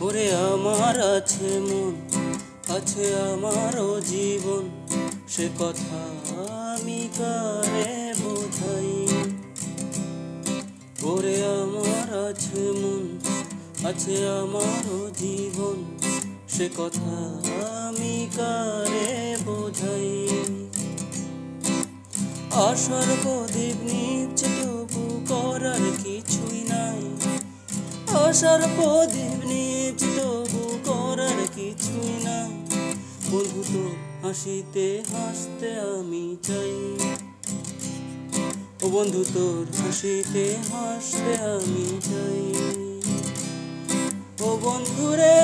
ওরে আমার আছে মন, আছে আমারও জীবন, সে কথা আমি কারে বোঝাই। ওরে আমার আছে মন, আছে আমারও জীবন, সে কথা আমি কারে বোঝাই। আশার প্রদীপ নিভছে তবু করার কিছুই নাই, আশার প্রদীপ নিভছে তবু করার কিছুই নাই। বন্ধু তো হাসিতে হাসতে আমি চাই, ও বন্ধু তোর হাসিতে হাসতে আমি চাই। ও বন্ধু রে